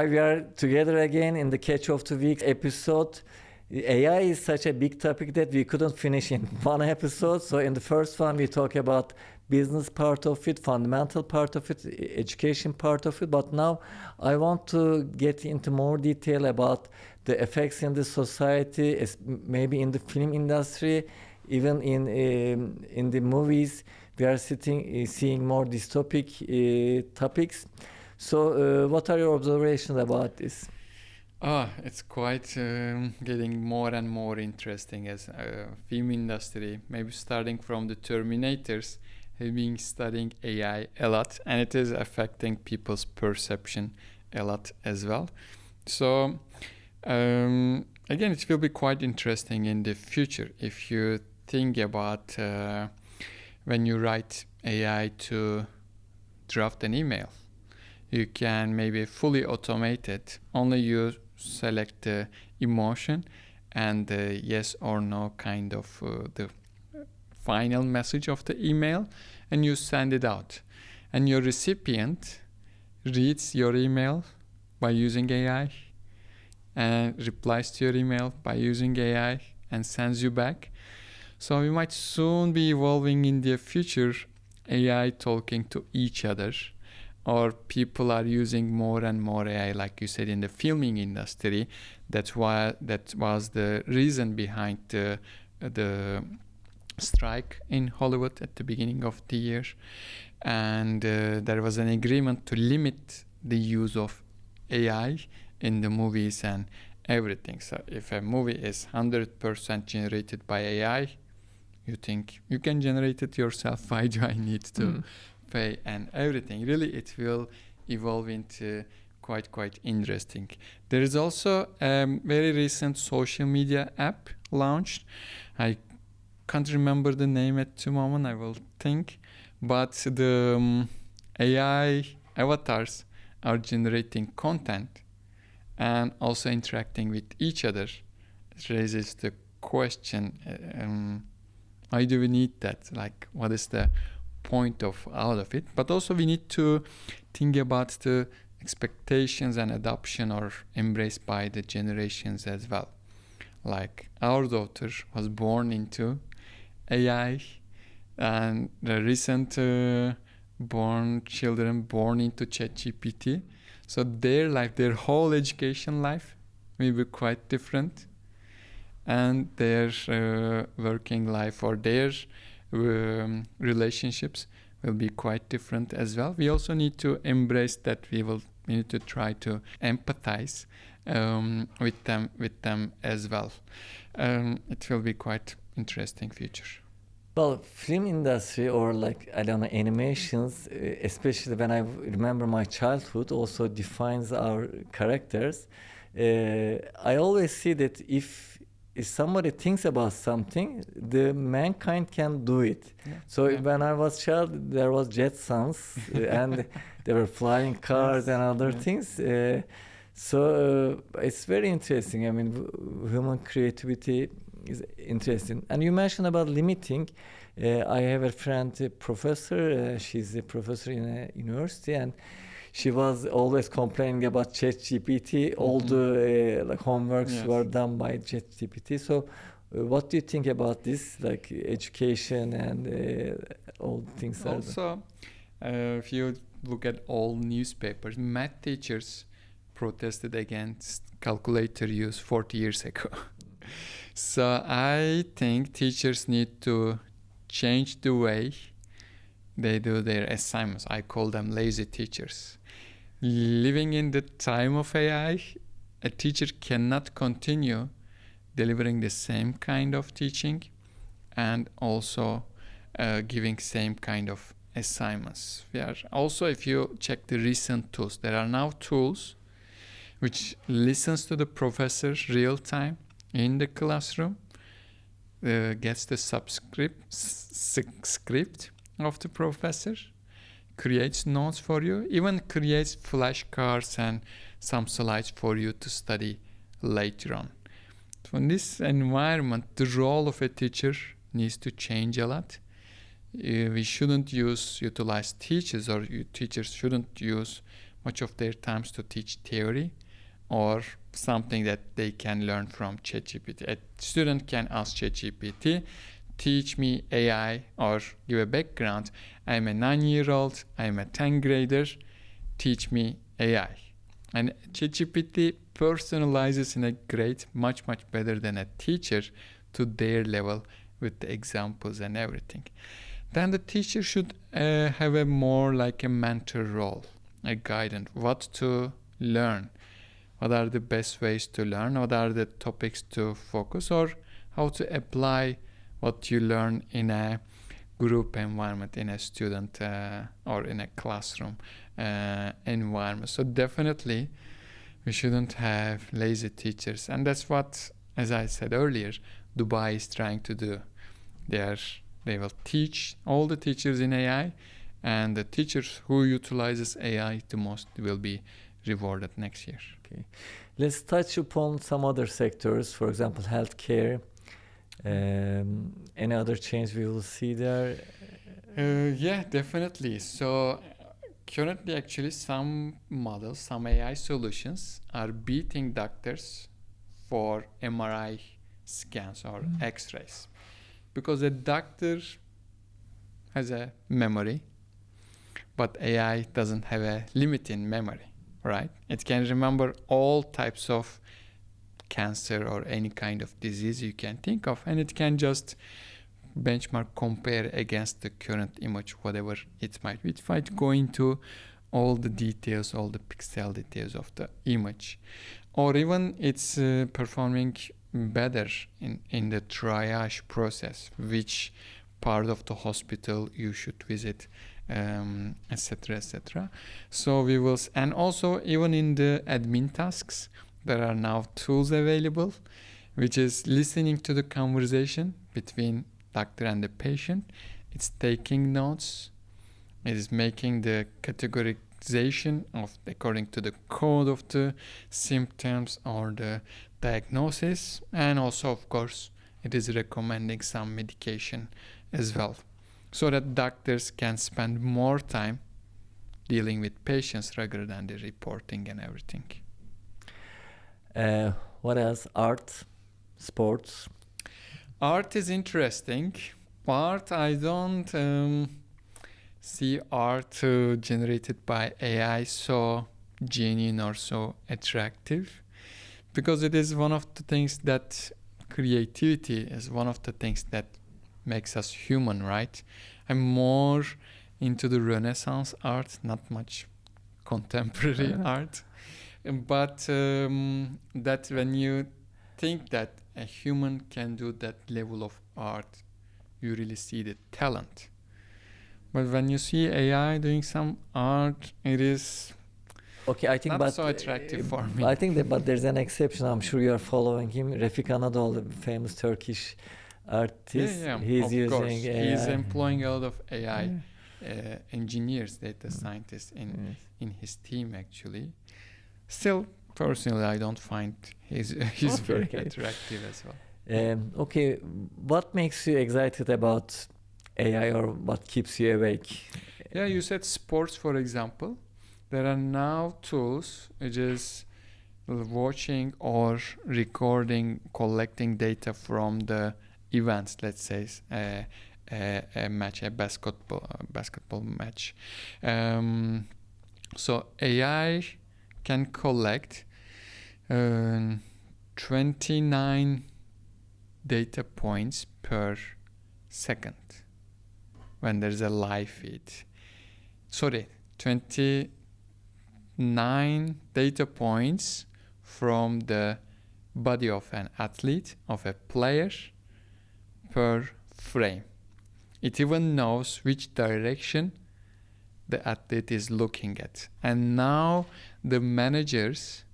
Hi, we are together again in the Catch of the Week episode. AI is such a big topic that we couldn't finish in one episode. So in the first one, we talk about business part of it, fundamental part of it, education part of it. But now I want to get into more detail about the effects in the society, maybe in the film industry, even in the movies. We are seeing more dystopic topics. So, what are your observations about this? It's quite getting more and more interesting as film industry. Maybe starting from the Terminators, have been studying AI a lot, and it is affecting people's perception a lot as well. So, again, it will be quite interesting in the future if you think about when you write AI to draft an email. You can maybe fully automate it. Only you select the emotion and the yes or no kind of the final message of the email, and you send it out. And your recipient reads your email by using AI and replies to your email by using AI and sends you back. So we might soon be evolving in the future AI talking to each other, or people are using more and more AI, like you said, in the filming industry. That was the reason behind the strike in Hollywood at the beginning of the year. And there was an agreement to limit the use of AI in the movies and everything. So if a movie is 100% generated by AI, you think you can generate it yourself. Why do I need to pay and everything? Really, it will evolve into quite interesting. There is also a very recent social media app launched. I can't remember the name at the moment. I will think. But the AI avatars are generating content and also interacting with each other. It raises the question, why do we need that? Like, what is the point out of it? But also we need to think about the expectations and adoption or embraced by the generations as well. Like, our daughter was born into AI, and the recent children born into ChatGPT. So their life, their whole education life will be quite different, and their working life or their relationships will be quite different as well. We also need to embrace that. We need to try to empathize with them as well. It will be quite interesting future. Well, film industry or like, I don't know, animations, especially when I remember my childhood, also defines our characters. I always see that if somebody thinks about something, the mankind can do it. When I was child, there was Jetsons and there were flying cars and other things. It's very interesting. I mean, human creativity is interesting. And you mentioned about limiting. I have a friend, a professor. She's a professor in a university, and she was always complaining about ChatGPT. All the homeworks were done by ChatGPT. So, what do you think about this, like education and all things? Also, if you look at all newspapers, math teachers protested against calculator use 40 years ago. So I think teachers need to change the way they do their assignments. I call them lazy teachers. Living in the time of AI, a teacher cannot continue delivering the same kind of teaching and also giving same kind of assignments. Also, if you check the recent tools, there are now tools which listens to the professor real time in the classroom, gets the script of the professor, creates notes for you, even creates flashcards and some slides for you to study later on. So in this environment, the role of a teacher needs to change a lot. We shouldn't utilize teachers, or teachers shouldn't use much of their times to teach theory or something that they can learn from ChatGPT. A student can ask ChatGPT, teach me AI or give a background. I'm a 9-year-old, I'm a 10th grader, teach me AI. And ChatGPT personalizes in a great, much better than a teacher to their level with the examples and everything. Then the teacher should have a more like a mentor role, a guidance, what to learn, what are the best ways to learn, what are the topics to focus, or how to apply what you learn in a group environment, in a student or in a classroom environment. So definitely we shouldn't have lazy teachers, and that's what, as I said earlier, Dubai is trying to do. They will teach all the teachers in AI, and the teachers who utilizes AI the most will be rewarded next year. Okay, let's touch upon some other sectors, for example, healthcare. Any other change we will see there? Yeah, definitely. So currently, actually, some models, some AI solutions are beating doctors for MRI scans or X-rays, because a doctor has a memory, but AI doesn't have a limit in memory, right? It can remember all types of cancer or any kind of disease you can think of, and it can just benchmark, compare against the current image, whatever it might be, without going to all the details, all the pixel details of the image. Or even it's performing better in the triage process, which part of the hospital you should visit, etc., etc. So we will, and also even in the admin tasks, there are now tools available, which is listening to the conversation between doctor and the patient. It's taking notes. It is making the categorization of according to the code of the symptoms or the diagnosis, and also, of course, it is recommending some medication as well, so that doctors can spend more time dealing with patients rather than the reporting and everything. What else? Art, sports. Art is interesting. Art, I don't see art generated by AI so genuine or so attractive, because it is one of the things that creativity is one of the things that makes us human, right? I'm more into the Renaissance art, not much contemporary art. But that when you think that a human can do that level of art, you really see the talent. But when you see AI doing some art, it is okay, I think, not but so attractive for me. I think that, but there's an exception. I'm sure you are following him. Refik Anadolu, the famous Turkish artist. Yeah, he's of using course. AI. He's employing a lot of AI engineers, data scientists in his team actually. Still, personally, I don't find he's very attractive as well. Okay, what makes you excited about AI, or what keeps you awake? Yeah, you said sports, for example. There are now tools which is watching or recording, collecting data from the events. Let's say a match, a basketball match. So AI can collect 29 data points per second when there's a live feed. Sorry, 29 data points from the body of an athlete, of a player, per frame. It even knows which direction the athlete is looking at. And now the managers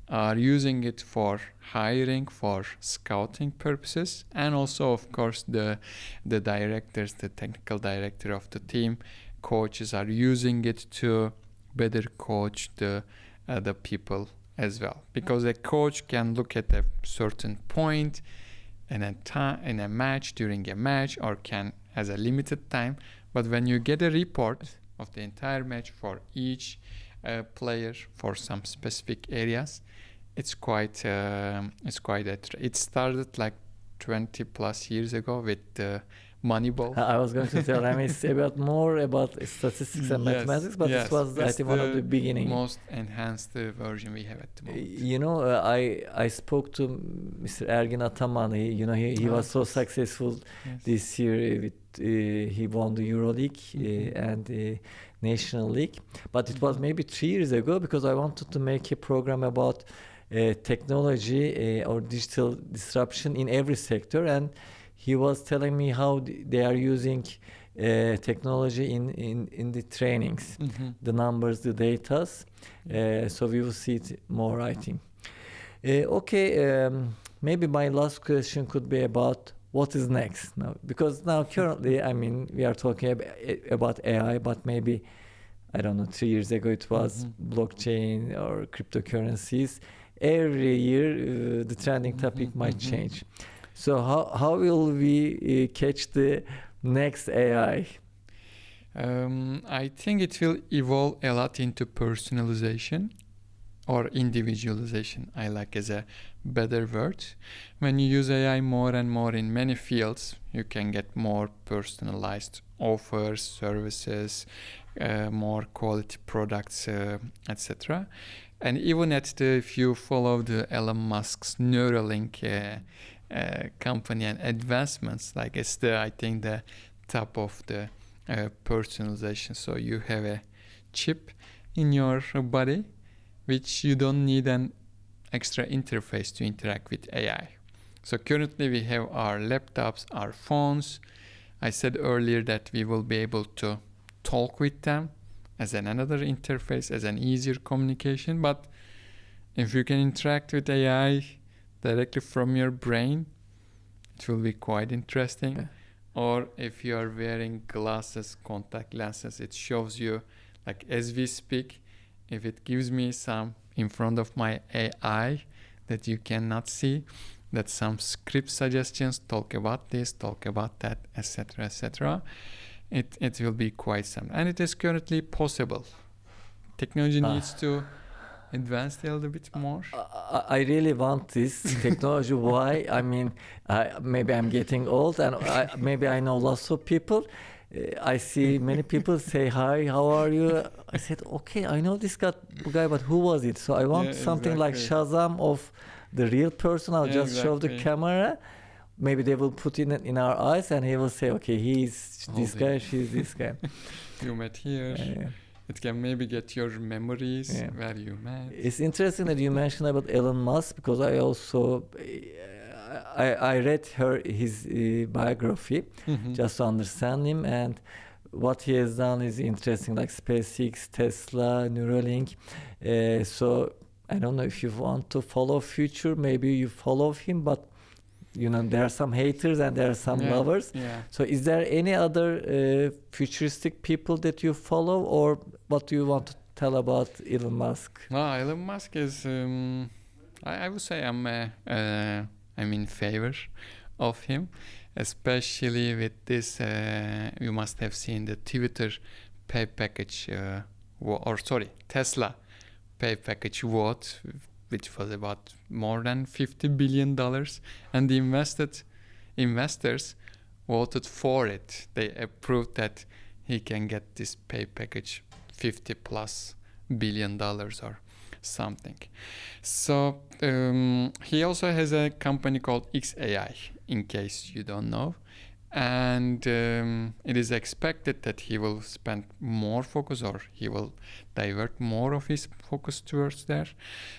are using it for hiring, for scouting purposes, and also, of course, the directors, the technical director of the team, coaches are using it to better coach the people as well. Because a coach can look at a certain point in a match, during a match, or has a limited time. But when you get a report of the entire match for each player for some specific areas. It started like 20 plus years ago with Moneyball. I was going to tell, I mean, it's more about statistics and mathematics, but this was, I think, one of the beginning. Most enhanced version we have at the moment. You know, I spoke to Mr. Ergin Ataman. He was so successful this year. He won the EuroLeague and the National League. But it was maybe 3 years ago, because I wanted to make a program about technology or digital disruption in every sector, and he was telling me how they are using technology in the trainings, the numbers, the datas. So we will see it more, I think. Maybe my last question could be about what is next now, because now currently, I mean, we are talking about AI, but maybe, I don't know, 3 years ago it was blockchain or cryptocurrencies. Every year the trending topic might change. So how will we catch the next AI? I think it will evolve a lot into personalization or individualization. I like as a better word. When you use AI more and more in many fields, you can get more personalized offers, services, more quality products, etc. And even if you follow the Elon Musk's Neuralink company and advancements, like it's I think the top of the personalization. So you have a chip in your body which you don't need an extra interface to interact with AI. So currently we have our laptops, our phones. I said earlier that we will be able to talk with them as another interface, as an easier communication. But if you can interact with AI directly from your brain, it will be quite interesting. Yeah. Or if you are wearing glasses, contact lenses, it shows you, like as we speak, if it gives me some in front of my AI that you cannot see, that some script suggestions, talk about this, talk about that, etc., etc., it will be quite some. And it is currently possible. Technology needs to advance a little bit more. I really want this technology. Why? I mean, maybe I'm getting old, and maybe I know lots of people. I see many people say, hi, how are you? I said, okay, I know this guy, but who was it? So I want something like Shazam of the real person. I'll just show the camera. Maybe they will put in our eyes, and he will say, okay, he's this guy, she's this guy. You met here. It can maybe get your memories where you met. It's interesting that you mentioned about Elon Musk, because I also I read his biography just to understand him, and what he has done is interesting, like SpaceX, Tesla, Neuralink. So I don't know if you want to follow future, maybe you follow him, but there are some haters and there are some lovers. So is there any other futuristic people that you follow, or what do you want to tell about Elon Musk? Elon Musk is, I would say I'm in favor of him, especially with this, you must have seen the Twitter pay package, Tesla pay package vote, which was about more than $50 billion, and the investors voted for it. They approved that he can get this pay package $50+ billion or something. So he also has a company called XAI, in case you don't know. And it is expected that he will spend more focus, or he will divert more of his focus towards there.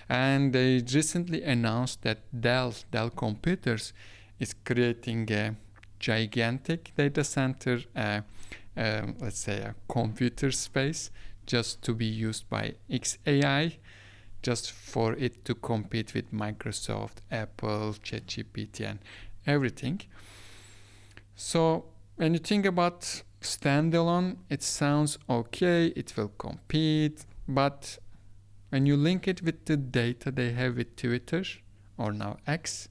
And they recently announced that Dell Computers is creating a gigantic data center, let's say a computer space, just to be used by XAI, just for it to compete with Microsoft, Apple, ChatGPT, and everything. So when you think about standalone, it sounds okay, it will compete, but when you link it with the data they have with Twitter, or now X,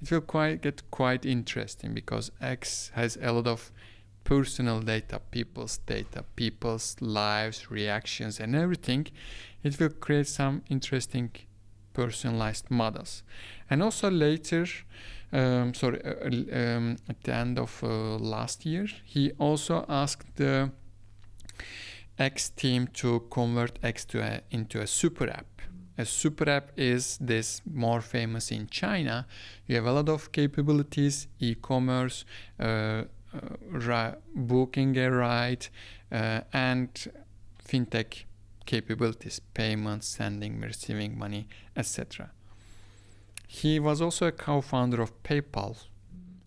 it will get quite interesting, because X has a lot of personal data, people's lives, reactions, and everything, it will create some interesting personalized models. And also later, at the end of last year, he also asked the X team to convert X into a super app. A super app is this more famous in China. You have a lot of capabilities, e-commerce, booking a ride, and fintech capabilities, payments, sending, receiving money, etc. He was also a co-founder of PayPal,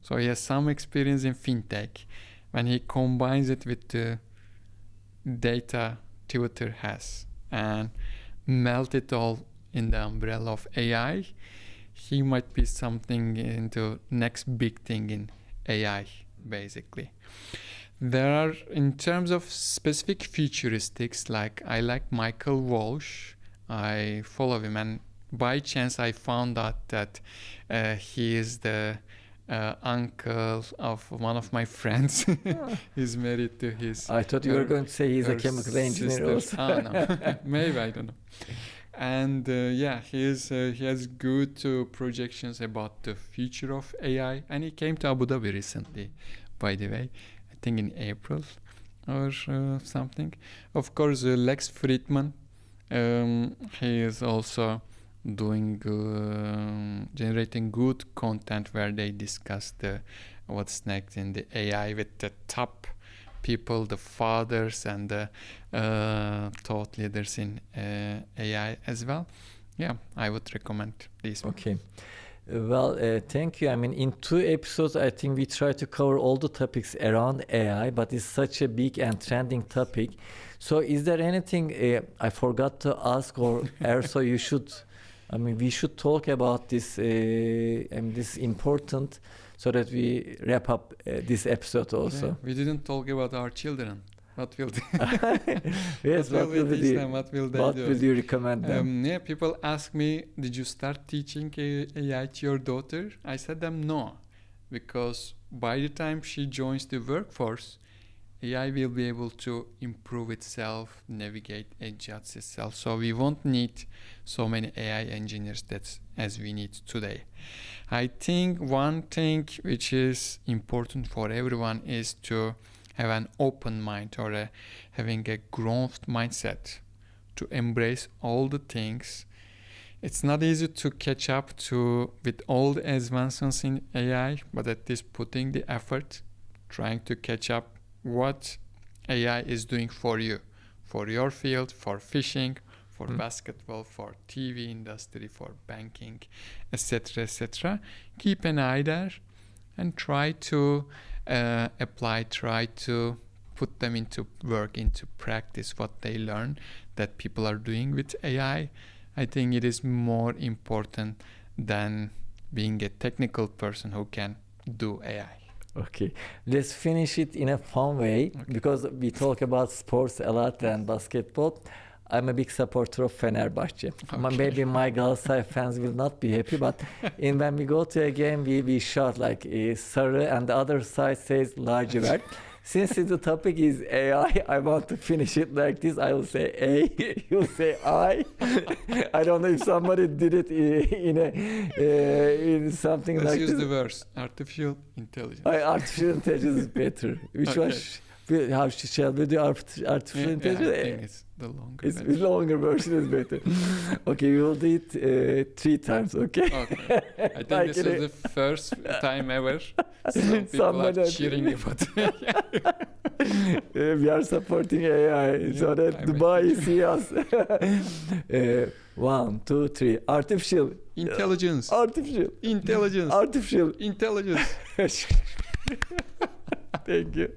so he has some experience in fintech. When he combines it with the data Twitter has and melt it all in the umbrella of AI, he might be something into next big thing in AI, basically. There are, in terms of specific futuristics, like I like Michael Walsh. I follow him, and by chance I found out that he is the uncle of one of my friends. He's married to his... I thought you were going to say he's a chemical engineer also. No. Maybe, I don't know. And he has good projections about the future of AI. And he came to Abu Dhabi recently, by the way. I think in April or something. Of course, Lex Friedman, he is also doing generating good content where they discuss what's next in the AI with the top people, the fathers and the thought leaders in AI as well. Yeah, I would recommend these. Okay. Well, thank you. I mean, in 2 episodes, I think we try to cover all the topics around AI, but it's such a big and trending topic. So is there anything I forgot to ask, or Ersoy, we should talk about this, this important, so that we wrap up this episode also. Yeah, we didn't talk about our children. What will they yes, what will we teach them? What will they do? What will you recommend them? People ask me, did you start teaching AI to your daughter? I said them no, because by the time she joins the workforce, AI will be able to improve itself, navigate, adjust itself. So we won't need so many AI engineers as we need today. I think one thing which is important for everyone is to have an open mind, or having a growth mindset, to embrace all the things. It's not easy to catch up with all the advancements in AI, but at least putting the effort, trying to catch up what AI is doing for you, for your field, for fishing, for basketball, for TV industry, for banking, etc., etc. Keep an eye there and try to apply, try to put them into work, into practice, what they learn that people are doing with AI. I think it is more important than being a technical person who can do AI. Okay, let's finish it in a fun way, because we talk about sports a lot and basketball. I'm a big supporter of Fenerbahçe. Maybe my Galatasaray fans will not be happy, but when we go to a game, we shout like Sarı, and the other side says lacivert. Since the topic is AI, I want to finish it like this. I will say A, you'll say I. I don't know if somebody did it in something Let's like this. Let's use the verse, artificial intelligence. Artificial intelligence is better. Which one? How shall we do artificial intelligence? I think it's the longer version. The longer version is better. Okay, we will do it 3 times, okay? Okay. I think this is the first time ever some people are cheering about it. We are supporting AI so that Dubai see us. 1, 2, 3. Artificial intelligence. Artificial intelligence. Artificial intelligence. Thank you.